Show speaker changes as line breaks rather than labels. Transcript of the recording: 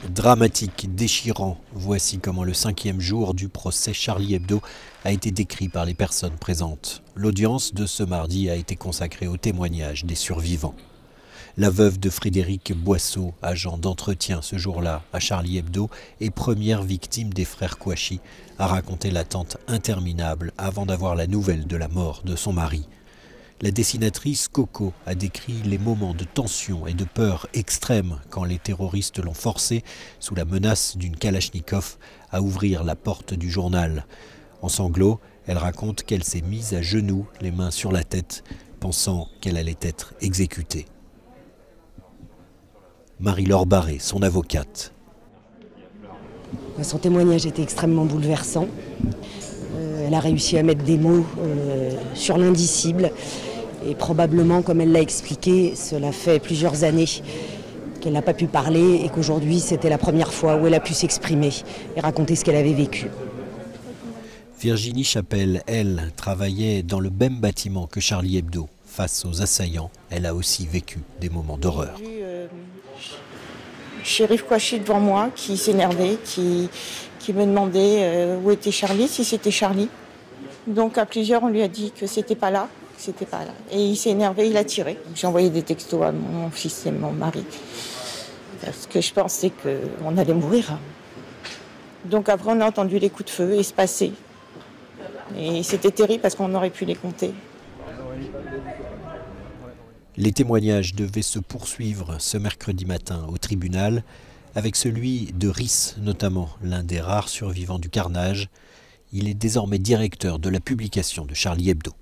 Dramatique, déchirant, voici comment le 5e jour du procès Charlie Hebdo a été décrit par les personnes présentes. L'audience de ce mardi a été consacrée au témoignage des survivants. La veuve de Frédéric Boisseau, agent d'entretien ce jour-là à Charlie Hebdo et première victime des frères Kouachi, a raconté l'attente interminable avant d'avoir la nouvelle de la mort de son mari. La dessinatrice Coco a décrit les moments de tension et de peur extrême quand les terroristes l'ont forcée, sous la menace d'une Kalachnikov, à ouvrir la porte du journal. En sanglots, elle raconte qu'elle s'est mise à genoux, les mains sur la tête, pensant qu'elle allait être exécutée. Marie-Laure Barré, son avocate.
Son témoignage était extrêmement bouleversant. Elle a réussi à mettre des mots sur l'indicible. Et probablement, comme elle l'a expliqué, cela fait plusieurs années qu'elle n'a pas pu parler et qu'aujourd'hui, c'était la première fois où elle a pu s'exprimer et raconter ce qu'elle avait vécu.
Virginie Chapelle, elle, travaillait dans le même bâtiment que Charlie Hebdo. Face aux assaillants, elle a aussi vécu des moments d'horreur.
J'ai vu Chérif Kouachi devant moi qui s'énervait, qui me demandait où était Charlie, si c'était Charlie. Donc à plusieurs, on lui a dit que c'était pas là. Et il s'est énervé, il a tiré. J'ai envoyé des textos à mon fils et mon mari. Parce que je pensais qu'on allait mourir. Donc après, on a entendu les coups de feu espacer. Et c'était terrible parce qu'on aurait pu les compter.
Les témoignages devaient se poursuivre ce mercredi matin au tribunal, avec celui de Rhys notamment, l'un des rares survivants du carnage. Il est désormais directeur de la publication de Charlie Hebdo.